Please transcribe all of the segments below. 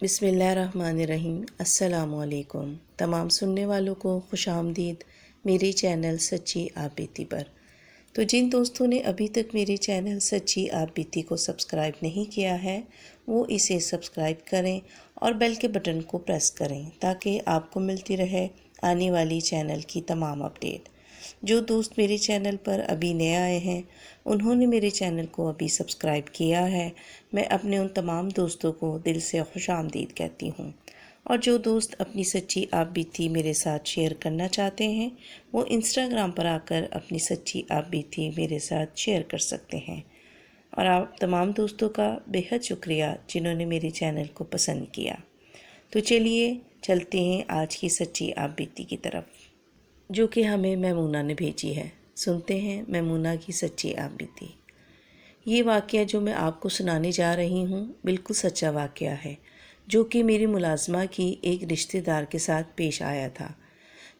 بسم اللہ الرحمن الرحیم۔ السلام علیکم تمام سننے والوں کو خوش آمدید میرے چینل سچی آپ بیتی پر۔ تو جن دوستوں نے ابھی تک میرے چینل سچی آپ بیتی کو سبسکرائب نہیں کیا ہے وہ اسے سبسکرائب کریں اور بیل کے بٹن کو پریس کریں تاکہ آپ کو ملتی رہے آنے والی چینل کی تمام اپڈیٹ۔ جو دوست میرے چینل پر ابھی نئے آئے ہیں انہوں نے میرے چینل کو ابھی سبسکرائب کیا ہے، میں اپنے ان تمام دوستوں کو دل سے خوش آمدید کہتی ہوں۔ اور جو دوست اپنی سچی آپ بیتی میرے ساتھ شیئر کرنا چاہتے ہیں وہ انسٹاگرام پر آ کر اپنی سچی آپ بیتی میرے ساتھ شیئر کر سکتے ہیں۔ اور آپ تمام دوستوں کا بہت شکریہ جنہوں نے میرے چینل کو پسند کیا۔ تو چلیے چلتے ہیں آج کی سچی آپ بیتی کی طرف، جو کہ ہمیں میمونہ نے بھیجی ہے۔ سنتے ہیں میمونہ کی سچی آپ بیتی۔ یہ واقعہ جو میں آپ کو سنانے جا رہی ہوں بالکل سچا واقعہ ہے، جو کہ میری ملازمہ کی ایک رشتہ دار کے ساتھ پیش آیا تھا،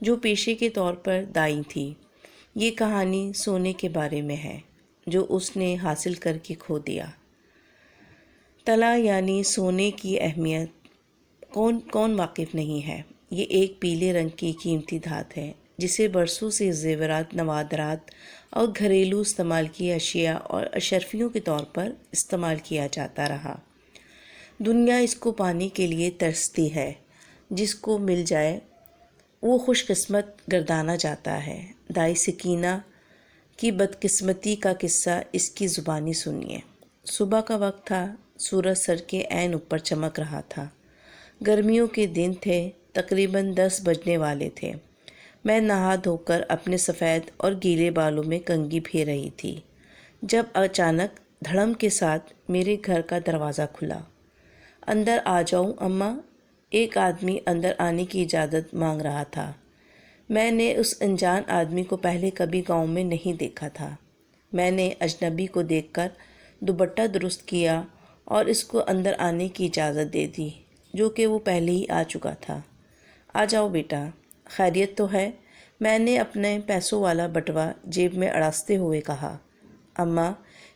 جو پیشے کے طور پر دائی تھی۔ یہ کہانی سونے کے بارے میں ہے جو اس نے حاصل کر کے کھو دیا۔ طلا یعنی سونے کی اہمیت کون واقف نہیں ہے۔ یہ ایک پیلے رنگ کی قیمتی دھات ہے جسے برسوں سے زیورات، نوادرات اور گھریلو استعمال کی اشیاء اور اشرفیوں کے طور پر استعمال کیا جاتا رہا۔ دنیا اس کو پانے کے لیے ترستی ہے، جس کو مل جائے وہ خوش قسمت گردانا جاتا ہے۔ دائی سکینہ کی بدقسمتی کا قصہ اس کی زبانی سنیے۔ صبح کا وقت تھا، سورج سر کے عین اوپر چمک رہا تھا۔ گرمیوں کے دن تھے، تقریباً 10 بجنے والے تھے۔ میں نہا دھو کر اپنے سفید اور گیلے بالوں میں کنگھی پھیر رہی تھی جب اچانک دھڑم کے ساتھ میرے گھر کا دروازہ کھلا۔ اندر آ جاؤں اماں؟ ایک آدمی اندر آنے کی اجازت مانگ رہا تھا۔ میں نے اس انجان آدمی کو پہلے کبھی گاؤں میں نہیں دیکھا تھا۔ میں نے اجنبی کو دیکھ کر دوپٹہ درست کیا اور اس کو اندر آنے کی اجازت دے دی، جو کہ وہ پہلے ہی آ چکا تھا۔ آ جاؤ بیٹا، خیریت تو ہے؟ میں نے اپنے پیسوں والا بٹوا جیب میں اڑاستے ہوئے کہا۔ اماں،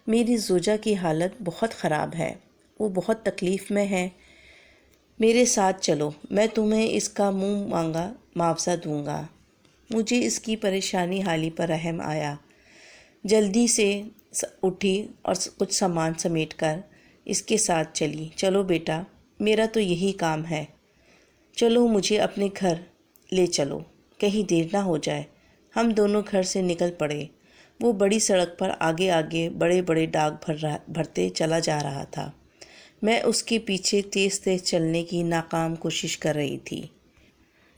میری زوجہ کی حالت بہت خراب ہے، وہ بہت تکلیف میں ہے، میرے ساتھ چلو، میں تمہیں اس کا منہ مانگا معاوضہ دوں گا۔ مجھے اس کی پریشانی حالی پر رحم آیا۔ جلدی سے اٹھی اور کچھ سامان سمیٹ کر اس کے ساتھ چلی۔ چلو بیٹا، میرا تو یہی کام ہے، چلو مجھے اپنے گھر لے چلو، کہیں دیر نہ ہو جائے۔ ہم دونوں گھر سے نکل پڑے۔ وہ بڑی سڑک پر آگے آگے بڑے بڑے ڈاگ بھرتے چلا جا رہا تھا۔ میں اس کے پیچھے تیز تیز چلنے کی ناکام کوشش کر رہی تھی۔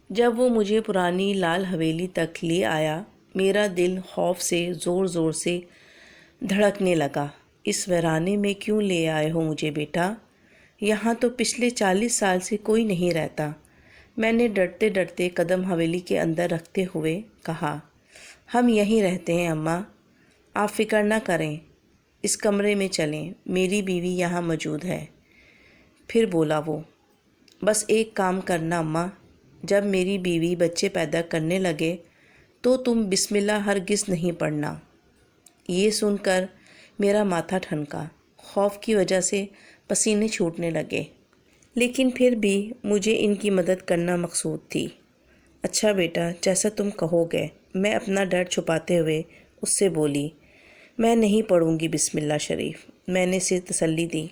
جب وہ مجھے پرانی لال حویلی تک لے آیا، میرا دل خوف سے زور زور سے دھڑکنے لگا۔ اس ویرانے میں کیوں لے آئے ہو مجھے بیٹا؟ یہاں تو پچھلے 40 سال سے کوئی نہیں رہتا۔ میں نے ڈرتے ڈرتے قدم حویلی کے اندر رکھتے ہوئے کہا۔ ہم یہیں رہتے ہیں اماں، آپ فکر نہ کریں، اس کمرے میں چلیں، میری بیوی یہاں موجود ہے۔ پھر بولا وہ، بس ایک کام کرنا اماں، جب میری بیوی بچے پیدا کرنے لگے تو تم بسم اللہ ہرگز نہیں پڑھنا۔ یہ سن کر میرا ماتھا ٹھنکا، خوف کی وجہ سے پسینے چھوٹنے لگے، لیکن پھر بھی مجھے ان کی مدد کرنا مقصود تھی۔ اچھا بیٹا، جیسا تم کہو گے، میں اپنا ڈر چھپاتے ہوئے اس سے بولی۔ میں نہیں پڑھوں گی بسم اللہ شریف، میں نے اسے تسلی دی۔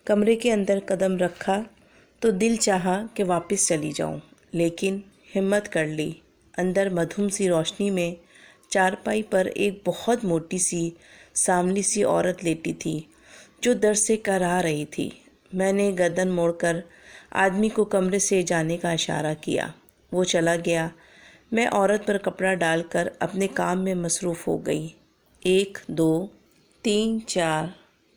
کمرے کے اندر قدم رکھا تو دل چاہا کہ واپس چلی جاؤں، لیکن ہمت کر لی۔ اندر مدھم سی روشنی میں چارپائی پر ایک بہت موٹی سی سانولی سی عورت لیٹی تھی جو در سے کرا رہی تھی۔ میں نے گردن موڑ کر آدمی کو کمرے سے جانے کا اشارہ کیا۔ وہ چلا گیا۔ میں عورت پر کپڑا ڈال کر اپنے کام میں مصروف ہو گئی۔ 1 2 3 4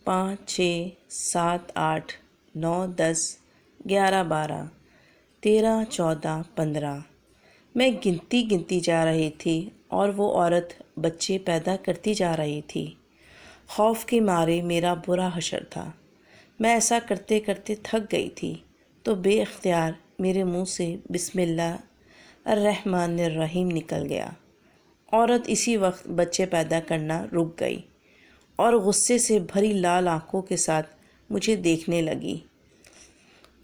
5 6 7 8 9 10 11 12 13 14 15 میں گنتی جا رہی تھی اور وہ عورت بچے پیدا کرتی جا رہی تھی۔ خوف کے مارے میرا برا حشر تھا۔ میں ایسا کرتے کرتے تھک گئی تھی تو بے اختیار میرے منہ سے بسم اللہ الرحمن الرحیم نکل گیا۔ عورت اسی وقت بچے پیدا کرنا رک گئی اور غصے سے بھری لال آنکھوں کے ساتھ مجھے دیکھنے لگی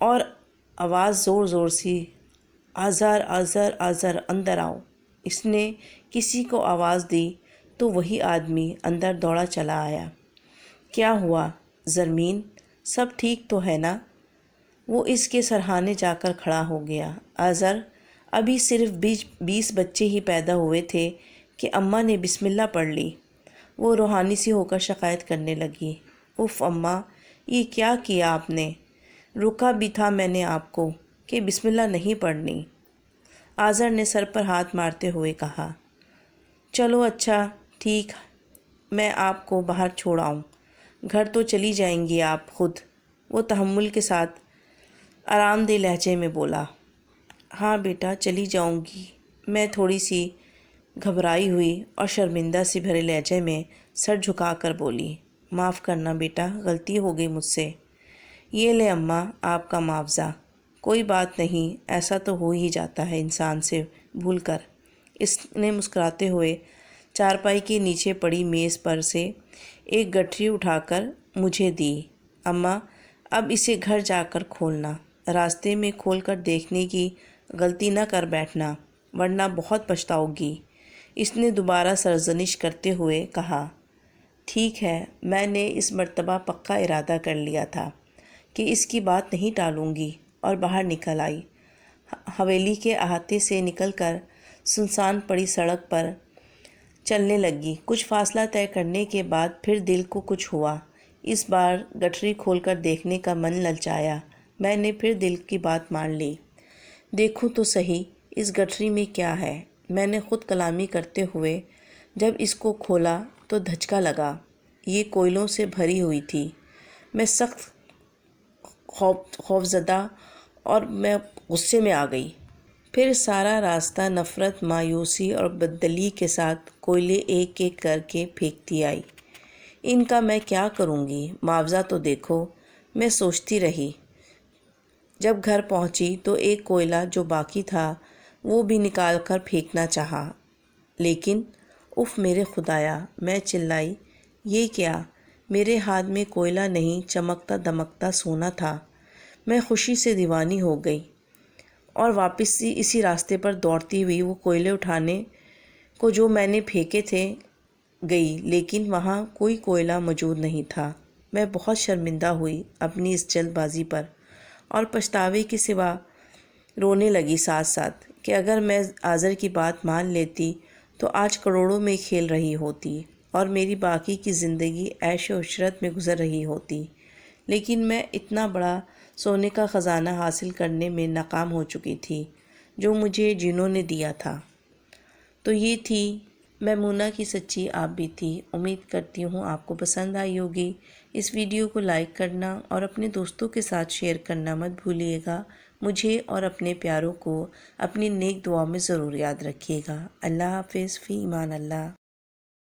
اور آواز زور زور سی، آذر آذر آذر اندر آؤ۔ اس نے کسی کو آواز دی تو وہی آدمی اندر دوڑا چلا آیا۔ کیا ہوا زرمین، سب ٹھیک تو ہے نا؟ وہ اس کے سرہانے جا کر کھڑا ہو گیا۔ آذر، ابھی صرف 20 بچے ہی پیدا ہوئے تھے کہ اماں نے بسم اللہ پڑھ لی۔ وہ روحانی سی ہو کر شکایت کرنے لگی۔ اف اماں، یہ کیا کیا آپ نے؟ روکا بھی تھا میں نے آپ کو کہ بسم اللہ نہیں پڑھنی۔ آذر نے سر پر ہاتھ مارتے ہوئے کہا۔ چلو اچھا ٹھیک، میں آپ کو باہر چھوڑ آؤں، گھر تو چلی جائیں گی آپ خود؟ وہ تحمل کے ساتھ آرام دہ لہجے میں بولا۔ ہاں بیٹا چلی جاؤں گی، میں تھوڑی سی گھبرائی ہوئی اور شرمندہ سی بھرے لہجے میں سر جھکا کر بولی۔ معاف کرنا بیٹا، غلطی ہو گئی مجھ سے۔ یہ لے اماں آپ کا معاوضہ۔ کوئی بات نہیں، ایسا تو ہو ہی جاتا ہے انسان سے بھول کر۔ اس نے مسکراتے ہوئے چارپائی کے نیچے پڑی میز پر سے ایک گٹھری اٹھا کر مجھے دی۔ اماں اب اسے گھر جا کر کھولنا، راستے میں کھول کر دیکھنے کی غلطی نہ کر بیٹھنا ورنہ بہت پچھتاؤ گی۔ اس نے دوبارہ سرزنش کرتے ہوئے کہا۔ ٹھیک ہے، میں نے اس مرتبہ پکا ارادہ کر لیا تھا کہ اس کی بات نہیں ٹالوں گی، اور باہر نکل آئی۔ حویلی کے احاطے سے نکل کر سنسان پڑی سڑک پر چلنے لگی۔ کچھ فاصلہ طے کرنے کے بعد پھر دل کو کچھ ہوا۔ اس بار گٹھری کھول کر دیکھنے کا من للچایا۔ میں نے پھر دل کی بات مان لی۔ دیکھوں تو صحیح اس گٹھری میں کیا ہے۔ میں نے خود کلامی کرتے ہوئے جب اس کو کھولا تو دھچکا لگا۔ یہ کوئلوں سے بھری ہوئی تھی۔ میں سخت خوفزدہ اور میں غصے میں آ گئی۔ پھر سارا راستہ نفرت، مایوسی اور بددلی کے ساتھ کوئلے ایک ایک کر کے پھینکتی آئی۔ ان کا میں کیا کروں گی؟ معاوضہ تو دیکھو، میں سوچتی رہی۔ جب گھر پہنچی تو ایک کوئلہ جو باقی تھا وہ بھی نکال کر پھینکنا چاہا، لیکن اف میرے خدایا، میں چلائی، یہ کیا؟ میرے ہاتھ میں کوئلہ نہیں، چمکتا دمکتا سونا تھا۔ میں خوشی سے دیوانی ہو گئی اور واپس اسی راستے پر دوڑتی ہوئی وہ کوئلے اٹھانے کو جو میں نے پھینکے تھے گئی، لیکن وہاں کوئی کوئلہ موجود نہیں تھا۔ میں بہت شرمندہ ہوئی اپنی اس جلد بازی پر، اور پچھتاوے کے سوا رونے لگی ساتھ ساتھ کہ اگر میں آذر کی بات مان لیتی تو آج کروڑوں میں کھیل رہی ہوتی اور میری باقی کی زندگی عیش و عشرت میں گزر رہی ہوتی۔ لیکن میں اتنا بڑا سونے کا خزانہ حاصل کرنے میں ناکام ہو چکی تھی جو مجھے جنوں نے دیا تھا۔ تو یہ تھی میمونہ کی سچی آپ بیتی۔ امید کرتی ہوں آپ کو پسند آئی ہوگی۔ اس ویڈیو کو لائک کرنا اور اپنے دوستوں کے ساتھ شیئر کرنا مت بھولیے گا۔ مجھے اور اپنے پیاروں کو اپنی نیک دعا میں ضرور یاد رکھیے گا۔ اللہ حافظ، فی امان اللہ۔